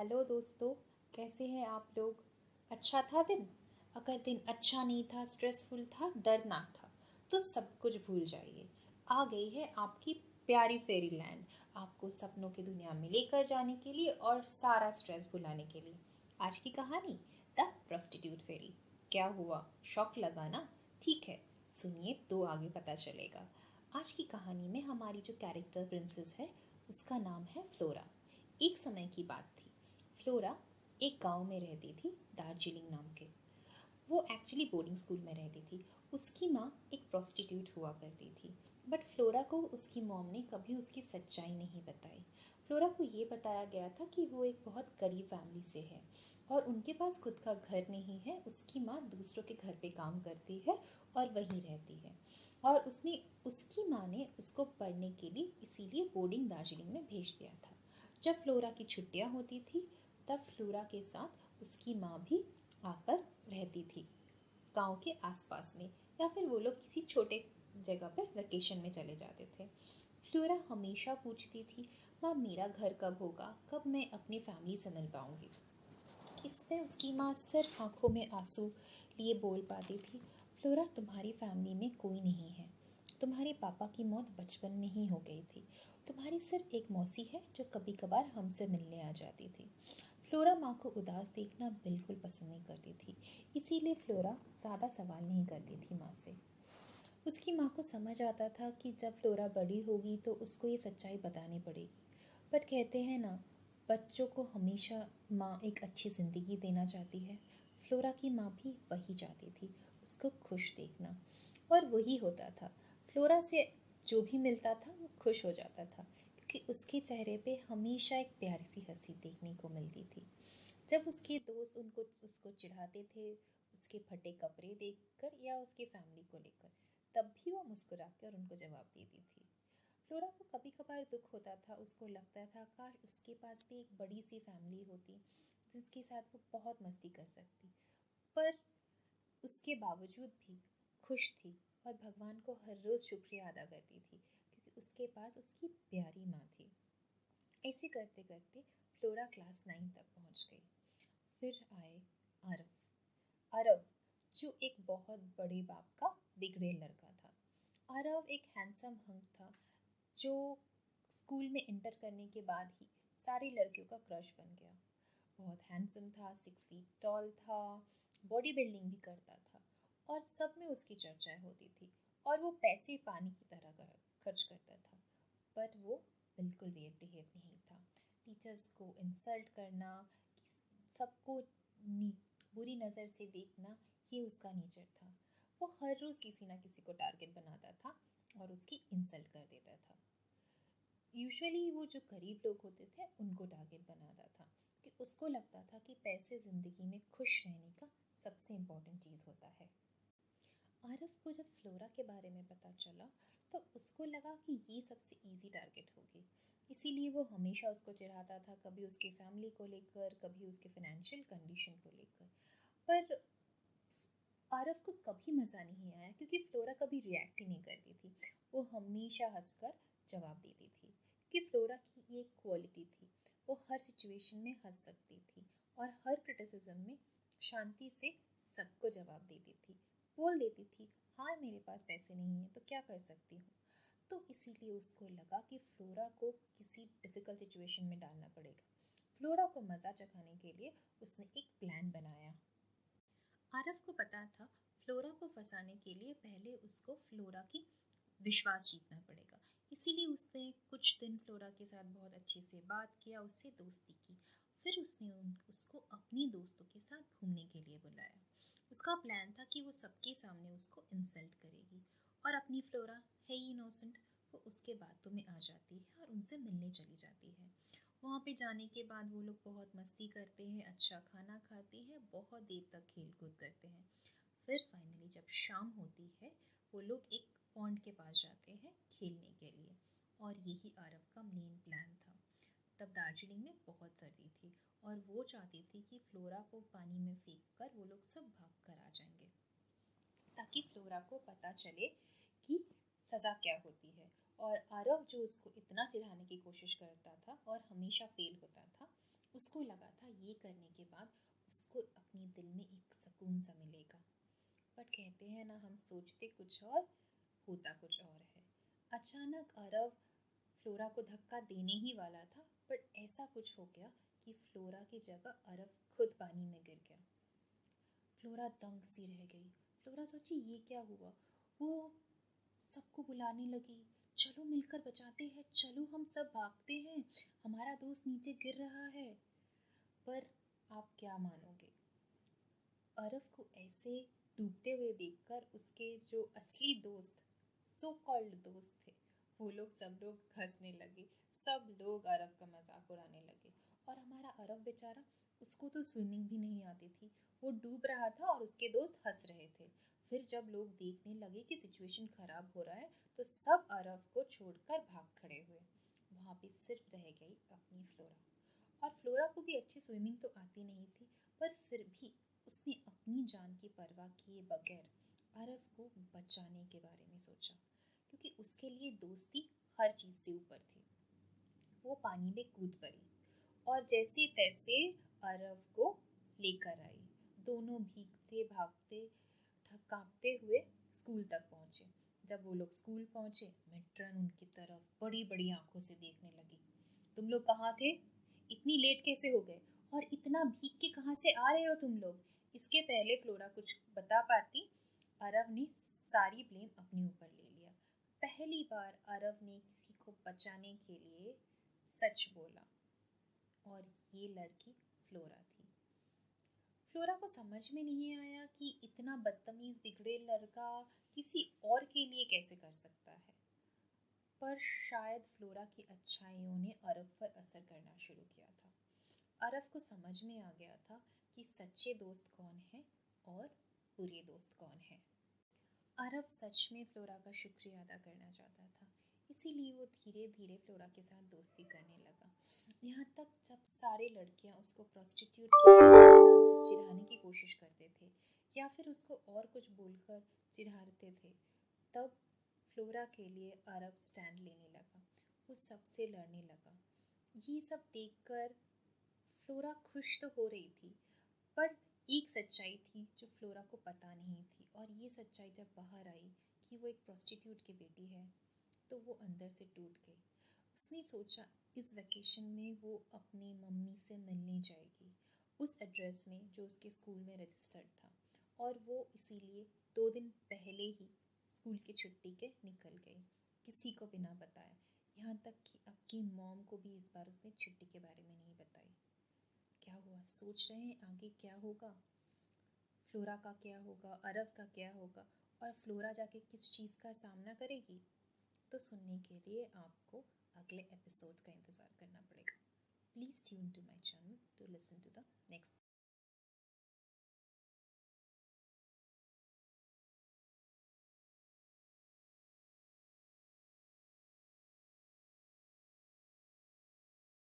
Hello दोस्तों। कैसे हैं आप लोग? अच्छा था दिन? अगर दिन अच्छा नहीं था, स्ट्रेसफुल था, दर्दनाक था, तो सब कुछ भूल जाइए। आ गई है आपकी प्यारी फेरी लैंड, आपको सपनों की दुनिया में लेकर जाने के लिए और सारा स्ट्रेस भुलाने के लिए। आज की कहानी, द प्रोस्टिट्यूट फेरी। क्या हुआ? शौक लगा ना? ठीक है, सुनिए तो आगे पता चलेगा। आज की कहानी में हमारी जो कैरेक्टर प्रिंसेस है, उसका नाम है फ्लोरा। एक समय की बात थी। फ्लोरा एक गांव में रहती थी, दार्जिलिंग नाम के। वो एक्चुअली बोर्डिंग स्कूल में रहती थी। उसकी माँ एक प्रोस्टिट्यूट हुआ करती थी। बट फ्लोरा को उसकी मॉम ने कभी उसकी सच्चाई नहीं बताई। फ्लोरा को ये बताया गया था कि वो एक बहुत गरीब फैमिली से है और उनके पास खुद का घर नहीं है। उसकी माँ दूसरों के घर पे काम करती है और वहीं रहती है। और उसकी माँ ने उसको पढ़ने के लिए इसीलिए बोर्डिंग दार्जिलिंग में भेज दिया था। जब फ्लोरा की छुट्टियाँ होती थी, तब फ्लोरा के साथ उसकी माँ भी आकर रहती थी गांव के आसपास में, या फिर वो लोग किसी छोटे जगह पे वेकेशन में चले जाते थे। फ्लोरा हमेशा पूछती थी, माँ मेरा घर कब होगा, कब मैं अपनी फैमिली से मिल पाऊंगी। इस पे उसकी माँ सिर्फ आंखों में आंसू लिए बोल पाती थी, फ्लोरा तुम्हारी फैमिली में कोई नहीं है। तुम्हारे पापा की मौत बचपन में ही हो गई थी। तुम्हारी सिर्फ एक मौसी है जो कभी कभार हमसे मिलने आ जाती थी। फ्लोरा माँ को उदास देखना बिल्कुल पसंद नहीं करती थी, इसीलिए फ्लोरा ज़्यादा सवाल नहीं करती थी माँ से। उसकी माँ को समझ आता था कि जब फ्लोरा बड़ी होगी तो उसको ये सच्चाई बतानी पड़ेगी। बट कहते हैं ना, बच्चों को हमेशा माँ एक अच्छी ज़िंदगी देना चाहती है। फ्लोरा की माँ भी वही चाहती थी, उसको खुश देखना। और वही होता था। फ्लोरा से जो भी मिलता था वो खुश हो जाता था, क्योंकि उसके चेहरे पे हमेशा एक प्यारी सी हंसी देखने को मिलती थी। जब उसके दोस्त उनको उसको चिढ़ाते थे, उसके फटे कपड़े देखकर या उसकी फैमिली को लेकर, तब भी वो मुस्कुरा कर उनको जवाब देती थी। फ्लोरा को कभी कभार दुख होता था। उसको लगता था काश उसके पास भी एक बड़ी सी फैमिली होती जिसके साथ वो बहुत मस्ती कर सकती। पर उसके बावजूद भी खुश थी और भगवान को हर रोज़ शुक्रिया अदा करती थी, क्योंकि उसके पास उसकी प्यारी माँ थी। ऐसे करते करते फ्लोरा क्लास 9 तक पहुंच गई। फिर आए आरव। आरव जो एक बहुत बड़े बाप का बिगड़ेल लड़का था। आरव एक हैंडसम हंक था जो स्कूल में इंटर करने के बाद ही सारी लड़कियों का क्रश बन गया। बहुत हैंडसम था, 6 फीट टॉल था, बॉडी बिल्डिंग भी करता था और सब में उसकी चर्चाएं होती थी। और वो पैसे पानी की तरह खर्च करता था। बट वो बिल्कुल वेयर बिहेव नहीं था। टीचर्स को इंसल्ट करना, सबको बुरी नज़र से देखना, ये उसका नेचर था। वो हर रोज़ किसी ना किसी को टारगेट बनाता था और उसकी इंसल्ट कर देता था। यूजुअली वो जो गरीब लोग होते थे उनको टारगेट बनाता था, कि उसको लगता था कि पैसे ज़िंदगी में खुश रहने का सबसे इम्पोर्टेंट चीज़ होता है। आरफ को जब फ्लोरा के बारे में पता चला तो उसको लगा कि ये सबसे इजी टारगेट होगी। इसीलिए वो हमेशा उसको चिढ़ाता था, कभी उसकी फैमिली को लेकर, कभी उसके फाइनेंशियल कंडीशन को लेकर। पर आरफ को कभी मज़ा नहीं आया, क्योंकि फ्लोरा कभी रिएक्ट ही नहीं करती थी। वो हमेशा हंसकर जवाब देती थी कि फ्लोरा की ये क्वालिटी थी, वो हर सिचुएशन में हंस सकती थी और हर क्रिटिसिज्म में शांति से सबको जवाब देती थी। बोल देती थी, हाँ मेरे पास पैसे नहीं है तो क्या कर सकती हूँ। तो इसीलिए उसको लगा कि फ्लोरा को किसी डिफ़िकल्ट सिचुएशन में डालना पड़ेगा। फ्लोरा को मज़ा चखाने के लिए उसने एक प्लान बनाया। आरफ को पता था फ्लोरा को फंसाने के लिए पहले उसको फ्लोरा की विश्वास जीतना पड़ेगा। इसीलिए उसने कुछ दिन फ्लोरा के साथ बहुत अच्छे से बात किया, उससे दोस्ती की। फिर उसने उसको अपनी दोस्तों के साथ घूमने के लिए बुलाया। उसका प्लान था कि वो सबके सामने उसको इंसल्ट करेगी और अपनी फ्लोरा है ही इनोसेंट, वो उसके बातों में आ जाती है और उनसे मिलने चली जाती है। वहाँ पे जाने के बाद वो लोग बहुत मस्ती करते हैं, अच्छा खाना खाते हैं, बहुत देर तक खेल कूद करते हैं। फिर फाइनली जब शाम होती है, वो लोग एक पॉन्ड के पास जाते हैं खेलने के लिए। और यही आरव का मेन प्लान था। तब दार्जिलिंग में बहुत सर्दी थी और वो चाहती थी कि फ्लोरा को पानी में फेंक कर वो लोग सब भाग कर आ जाएंगे, ताकि फ्लोरा को पता चले कि सज़ा क्या होती है। और आरव जो उसको इतना चिढ़ाने की कोशिश करता था और हमेशा फेल होता था, उसको लगा था ये करने के बाद उसको अपने दिल में एक सुकून सा मिलेगा। बट कहते हैं ना, हम सोचते कुछ और होता कुछ और है। अचानक अरव फ्लोरा को धक्का देने ही वाला था, बट ऐसा कुछ हो गया कि फ्लोरा की जगह अरव खुद पानी में गिर गया। फ्लोरा दंग सी रह गई। फ्लोरा सोची ये क्या हुआ। वो सबको बुलाने लगी, चलो मिलकर बचाते हैं, चलो हम सब भागते हैं, हमारा दोस्त नीचे गिर रहा है। पर आप क्या मानोगे, अरव को ऐसे डूबते हुए देखकर उसके जो असली दोस्त, सो कॉल्ड दोस्त थे, वो लोग सब लोग हंसने लगे। सब लोग अरव का मजाक उड़ाने लगे। और हमारा अरव बेचारा, उसको तो स्विमिंग भी नहीं आती थी, वो डूब रहा था और उसके दोस्त हंस रहे थे। फिर जब लोग देखने लगे कि सिचुएशन खराब हो रहा है, तो सब अरव को छोड़कर भाग खड़े हुए। वहाँ पे सिर्फ रह गई अपनी फ्लोरा। और फ्लोरा को भी अच्छी स्विमिंग तो आती नहीं थी, पर फिर भी उसने अपनी जान की परवाह किए बगैर अरव को बचाने के बारे में सोचा, क्योंकि उसके लिए दोस्ती हर चीज़ से ऊपर थी। वो पानी में कूद पड़ी और जैसे तैसे अरव को लेकर आई। दोनों भीगते भागते कांपते हुए स्कूल तक पहुंचे। जब वो लोग स्कूल पहुंचे, मेट्रन उनकी तरफ बड़ी बड़ी आंखों से देखने लगी। तुम लोग कहाँ थे? इतनी लेट कैसे हो गए? और इतना भीग के कहाँ से आ रहे हो तुम लोग? इसके पहले फ्लोरा कुछ बता पाती, अरव ने सारी ब्लेम अपने ऊपर ले लिया। पहली बार अरव ने किसी को बचाने के लिए सच बोला, और ये लड़की फ्लोरा थी। फ्लोरा को समझ में नहीं आया कि इतना बदतमीज बिगड़े लड़का किसी और के लिए कैसे कर सकता है। पर शायद फ्लोरा की अच्छाइयों ने अरव पर असर करना शुरू किया था। अरव को समझ में आ गया था कि सच्चे दोस्त कौन है और बुरे दोस्त कौन है। अरव सच में फ्लोरा का शुक्रिया अदा करना चाहता था, इसीलिए वो धीरे धीरे फ्लोरा के साथ दोस्ती करने लगा। यहाँ तक जब सारे लड़कियाँ उसको प्रोस्टिट्यूट के नाम से चिढ़ाने की कोशिश करते थे या फिर उसको और कुछ बोलकर चिढ़ाते थे, तब फ्लोरा के लिए अरब स्टैंड लेने लगा। वो सबसे लड़ने लगा। ये सब देखकर फ्लोरा खुश तो हो रही थी, पर एक सच्चाई थी जो फ्लोरा को पता नहीं थी। और ये सच्चाई जब बाहर आई कि वो एक प्रोस्टिट्यूट की बेटी है, तो वो अंदर से टूट गई। उसने सोचा इस वेकेशन में वो अपनी मम्मी से मिलने जाएगी, उस एड्रेस में जो उसके स्कूल में रजिस्टर्ड था। और वो इसीलिए 2 दिन पहले ही स्कूल की छुट्टी के निकल गई, किसी को बिना बताए। यहाँ तक कि आपकी मॉम को भी इस बार उसने छुट्टी के बारे में नहीं बताई। क्या हुआ, सोच रहे हैं आगे क्या होगा? फ्लोरा का क्या होगा, अरव का क्या होगा, और फ्लोरा जाके किस चीज़ का सामना करेगी? तो सुनने के लिए आपको अगले एपिसोड का इंतज़ार करना पड़ेगा।